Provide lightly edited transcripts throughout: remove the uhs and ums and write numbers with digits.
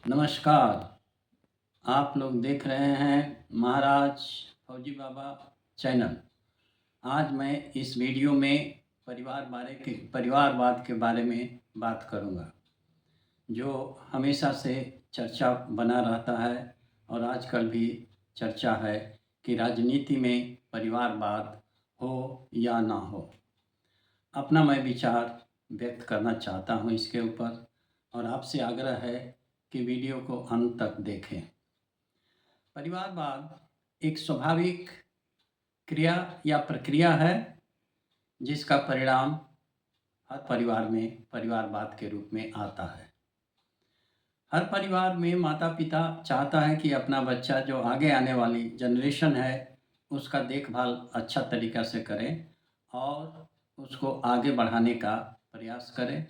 नमस्कार। आप लोग देख रहे हैं महाराज फौजी बाबा चैनल। आज मैं इस वीडियो में परिवारवाद के बारे में बात करूंगा, जो हमेशा से चर्चा बना रहता है और आजकल भी चर्चा है कि राजनीति में परिवारवाद हो या ना हो। अपना मैं विचार व्यक्त करना चाहता हूं इसके ऊपर और आपसे आग्रह है कि वीडियो को अंत तक देखें। परिवारवाद एक स्वाभाविक क्रिया या प्रक्रिया है जिसका परिणाम हर परिवार में परिवारवाद के रूप में आता है। हर परिवार में माता पिता चाहता है कि अपना बच्चा, जो आगे आने वाली जनरेशन है, उसका देखभाल अच्छा तरीक़ा से करें और उसको आगे बढ़ाने का प्रयास करें।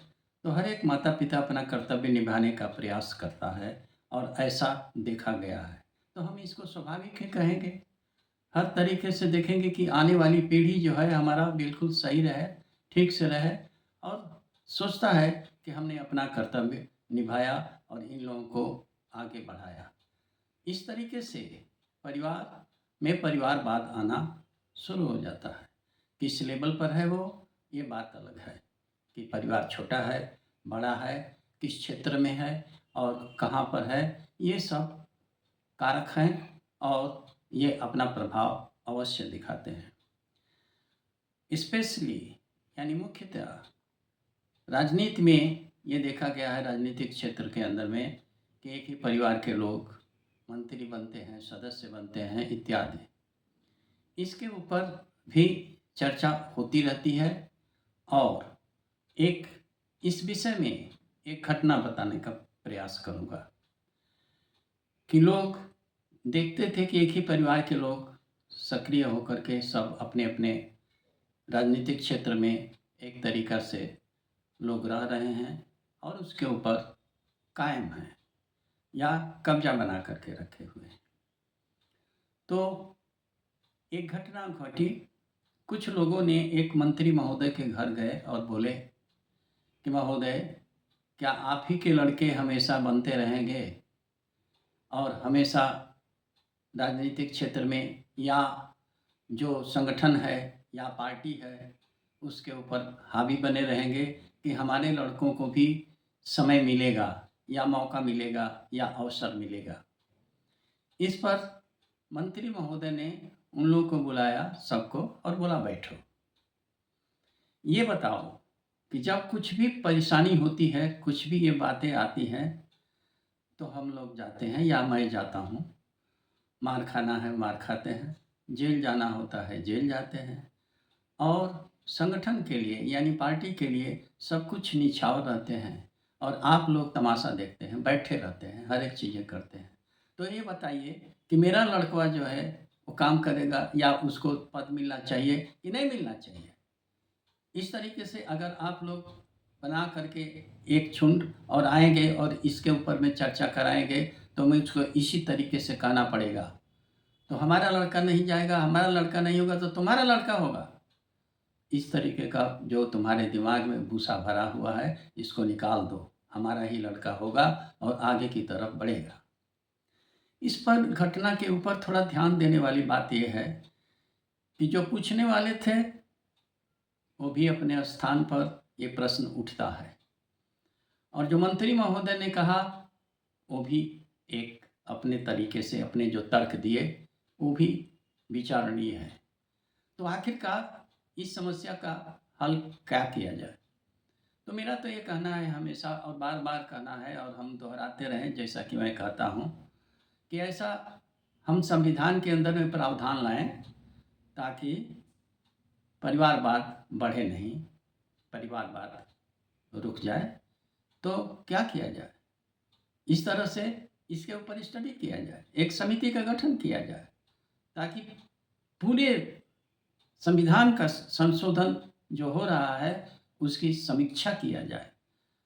तो हर एक माता पिता अपना कर्तव्य निभाने का प्रयास करता है और ऐसा देखा गया है। तो हम इसको स्वाभाविक ही कहेंगे। हर तरीके से देखेंगे कि आने वाली पीढ़ी जो है हमारा बिल्कुल सही रहे, ठीक से रहे और सोचता है कि हमने अपना कर्तव्य निभाया और इन लोगों को आगे बढ़ाया। इस तरीके से परिवार में परिवारवाद आना शुरू हो जाता है। किस लेवल पर है वो, ये बात अलग है कि परिवार छोटा है, बड़ा है, किस क्षेत्र में है और कहाँ पर है, ये सब कारक हैं और ये अपना प्रभाव अवश्य दिखाते हैं। स्पेशली यानी मुख्यतः राजनीति में ये देखा गया है, राजनीतिक क्षेत्र के अंदर में, कि एक ही परिवार के लोग मंत्री बनते हैं, सदस्य बनते हैं इत्यादि। इसके ऊपर भी चर्चा होती रहती है और एक इस विषय में एक घटना बताने का प्रयास करूँगा कि लोग देखते थे कि एक ही परिवार के लोग सक्रिय होकर के सब अपने अपने राजनीतिक क्षेत्र में एक तरीक़ा से लोग रह रहे हैं और उसके ऊपर कायम हैं या कब्जा बना करके रखे हुए हैं। तो एक घटना घटी। कुछ लोगों ने एक मंत्री महोदय के घर गए और बोले कि महोदय, क्या आप ही के लड़के हमेशा बनते रहेंगे और हमेशा राजनीतिक क्षेत्र में या जो संगठन है या पार्टी है उसके ऊपर हावी बने रहेंगे कि हमारे लड़कों को भी समय मिलेगा या मौका मिलेगा या अवसर मिलेगा? इस पर मंत्री महोदय ने उन लोगों को बुलाया सबको और बोला, बैठो, ये बताओ कि जब कुछ भी परेशानी होती है, कुछ भी ये बातें आती हैं, तो हम लोग जाते हैं या मैं जाता हूँ, मार खाना है मार खाते हैं, जेल जाना होता है जेल जाते हैं और संगठन के लिए यानी पार्टी के लिए सब कुछ निछावर रहते हैं और आप लोग तमाशा देखते हैं, बैठे रहते हैं, हर एक चीज़ें करते हैं। तो ये बताइए कि मेरा लड़का जो है वो काम करेगा या उसको पद मिलना चाहिए कि नहीं मिलना चाहिए? इस तरीके से अगर आप लोग बना करके एक झुंड और आएंगे और इसके ऊपर में चर्चा कराएंगे तो मुझको इसी तरीके से कहना पड़ेगा, तो हमारा लड़का नहीं जाएगा, हमारा लड़का नहीं होगा तो तुम्हारा लड़का होगा। इस तरीके का जो तुम्हारे दिमाग में भूसा भरा हुआ है, इसको निकाल दो, हमारा ही लड़का होगा और आगे की तरफ बढ़ेगा। इस पर घटना के ऊपर थोड़ा ध्यान देने वाली बात यह है कि जो पूछने वाले थे वो भी अपने स्थान पर ये प्रश्न उठता है और जो मंत्री महोदय ने कहा वो भी एक अपने तरीके से अपने जो तर्क दिए वो भी विचारणीय है। तो आखिरकार इस समस्या का हल क्या किया जाए? तो मेरा तो ये कहना है हमेशा और बार बार कहना है और हम दोहराते रहें, जैसा कि मैं कहता हूँ कि ऐसा हम संविधान के अंदर में प्रावधान लाएं ताकि परिवारवाद बढ़े नहीं, परिवारवाद रुक जाए। तो क्या किया जाए? इस तरह से इसके ऊपर स्टडी किया जाए, एक समिति का गठन किया जाए ताकि पूरे संविधान का संशोधन जो हो रहा है उसकी समीक्षा किया जाए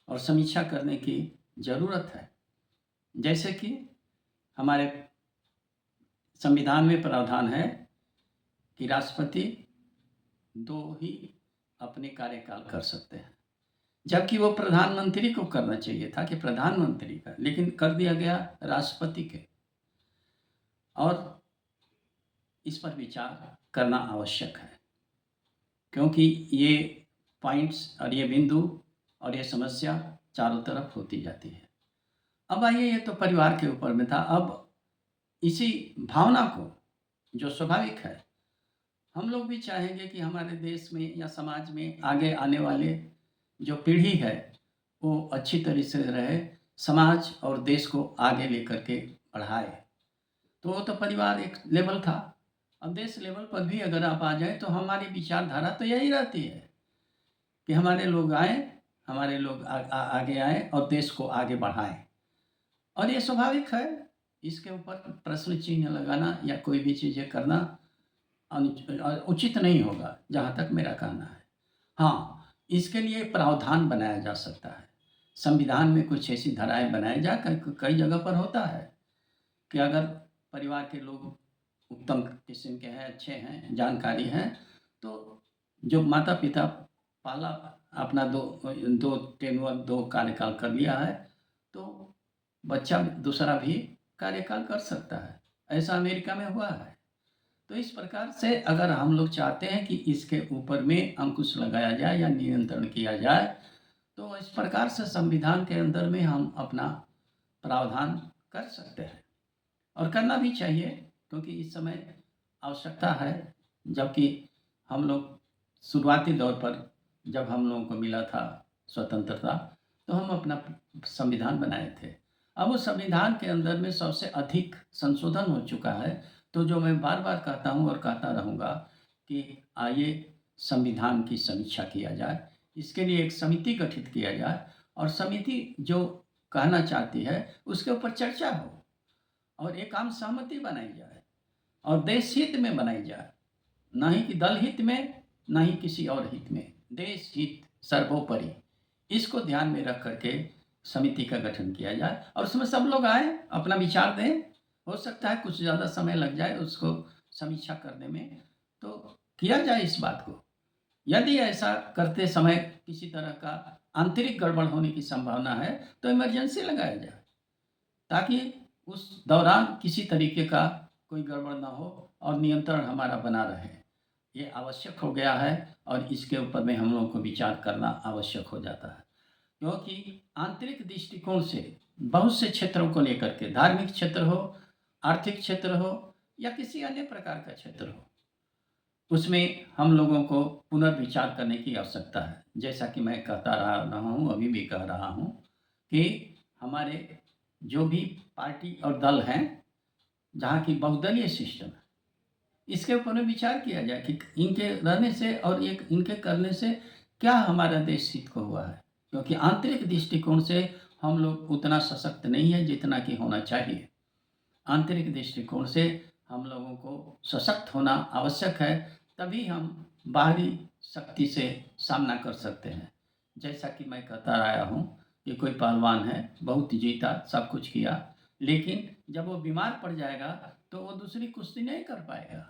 और समीक्षा करने की ज़रूरत है। जैसे कि हमारे संविधान में प्रावधान है कि राष्ट्रपति 2 ही अपने कार्यकाल कर सकते हैं, जबकि वो प्रधानमंत्री को करना चाहिए था कि प्रधानमंत्री का, लेकिन कर दिया गया राष्ट्रपति के। और इस पर विचार करना आवश्यक है, क्योंकि ये पॉइंट्स और ये बिंदु और ये समस्या चारों तरफ होती जाती है। अब आइए, ये तो परिवार के ऊपर में था। अब इसी भावना को, जो स्वाभाविक है, हम लोग भी चाहेंगे कि हमारे देश में या समाज में आगे आने वाले जो पीढ़ी है वो अच्छी तरह से रहे, समाज और देश को आगे लेकर के बढ़ाए। तो वो तो परिवार एक लेवल था। अब देश लेवल पर भी अगर आप आ जाए तो हमारी विचारधारा तो यही रहती है कि हमारे लोग आए, हमारे लोग आगे आए और देश को आगे बढ़ाएं। और ये स्वाभाविक है, इसके ऊपर प्रश्न चिन्ह लगाना या कोई भी चीज़ें करना उचित नहीं होगा, जहाँ तक मेरा कहना है। हाँ, इसके लिए प्रावधान बनाया जा सकता है। संविधान में कुछ ऐसी धाराएँ बनाई जा, कई जगह पर होता है कि अगर परिवार के लोग उत्तम किस्म के हैं, अच्छे हैं, जानकारी हैं, तो जो माता-पिता पहला अपना 2 टेन्योर 2 कार्यकाल कर लिया है, तो बच्चा दूसरा भी कार्यकाल कर सकता है। ऐसा अमेरिका में हुआ है। तो इस प्रकार से अगर हम लोग चाहते हैं कि इसके ऊपर में अंकुश लगाया जाए या नियंत्रण किया जाए, तो इस प्रकार से संविधान के अंदर में हम अपना प्रावधान कर सकते हैं और करना भी चाहिए, क्योंकि इस समय आवश्यकता है। जबकि हम लोग शुरुआती दौर पर जब हम लोगों को मिला था स्वतंत्रता, तो हम अपना संविधान बनाए थे। अब उस संविधान के अंदर में सबसे अधिक संशोधन हो चुका है। तो जो मैं बार-बार कहता हूँ और कहता रहूँगा कि आइए संविधान की समीक्षा किया जाए। इसके लिए एक समिति गठित किया जाए और समिति जो कहना चाहती है उसके ऊपर चर्चा हो और एक आम सहमति बनाई जाए और देश हित में बनाई जाए, ना ही कि दल हित में, ना ही किसी और हित में। देश हित सर्वोपरि, इसको ध्यान में रख करके समिति का गठन किया जाए और उसमें सब लोग आए, अपना विचार दें। हो सकता है कुछ ज़्यादा समय लग जाए उसको समीक्षा करने में, तो किया जाए इस बात को। यदि ऐसा करते समय किसी तरह का आंतरिक गड़बड़ होने की संभावना है, तो इमरजेंसी लगाया जाए, ताकि उस दौरान किसी तरीके का कोई गड़बड़ ना हो और नियंत्रण हमारा बना रहे। ये आवश्यक हो गया है और इसके ऊपर में हम लोगों को विचार करना आवश्यक हो जाता है, क्योंकि आंतरिक दृष्टिकोण से बहुत से क्षेत्रों को लेकर के, धार्मिक क्षेत्र हो, आर्थिक क्षेत्र हो या किसी अन्य प्रकार का क्षेत्र हो, उसमें हम लोगों को पुनर्विचार करने की आवश्यकता है। जैसा कि मैं कहता रहा हूँ, अभी भी कह रहा हूँ कि हमारे जो भी पार्टी और दल हैं, जहाँ की बहुदलीय सिस्टम है, इसके ऊपर में विचार किया जाए कि इनके रहने से और एक इनके करने से क्या हमारा देश हित को हुआ है। क्योंकि आंतरिक दृष्टिकोण से हम लोग उतना सशक्त नहीं है जितना कि होना चाहिए। आंतरिक दृष्टिकोण से हम लोगों को सशक्त होना आवश्यक है, तभी हम बाहरी शक्ति से सामना कर सकते हैं। जैसा कि मैं कहता आया हूँ कि कोई पहलवान है, बहुत जीता, सब कुछ किया, लेकिन जब वो बीमार पड़ जाएगा तो वो दूसरी कुश्ती नहीं कर पाएगा।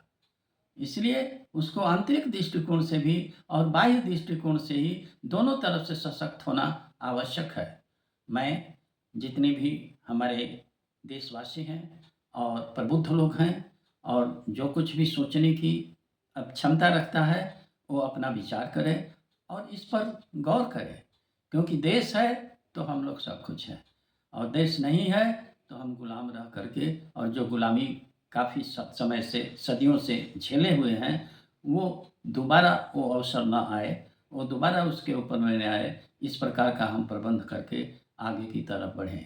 इसलिए उसको आंतरिक दृष्टिकोण से भी और बाह्य दृष्टिकोण से ही दोनों तरफ से सशक्त होना आवश्यक है। मैं जितने भी हमारे देशवासी हैं और प्रबुद्ध लोग हैं और जो कुछ भी सोचने की क्षमता रखता है, वो अपना विचार करे और इस पर गौर करे, क्योंकि देश है तो हम लोग सब कुछ हैं और देश नहीं है तो हम गुलाम रह करके, और जो गुलामी काफ़ी समय से, सदियों से झेले हुए हैं, वो दोबारा वो अवसर ना आए, वो दोबारा उसके ऊपर में न आए, इस प्रकार का हम प्रबंध करके आगे की तरफ बढ़ें।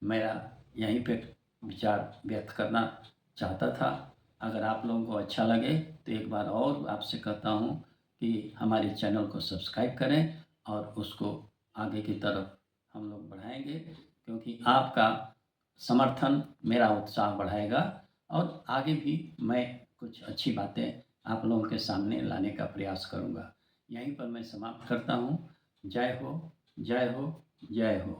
मेरा यहीं पे विचार व्यक्त करना चाहता था। अगर आप लोगों को अच्छा लगे तो एक बार और आपसे कहता हूँ कि हमारे चैनल को सब्सक्राइब करें और उसको आगे की तरफ हम लोग बढ़ाएँगे, क्योंकि आपका समर्थन मेरा उत्साह बढ़ाएगा और आगे भी मैं कुछ अच्छी बातें आप लोगों के सामने लाने का प्रयास करूँगा। यहीं पर मैं समाप्त करता हूँ। जय हो, जय हो, जय हो।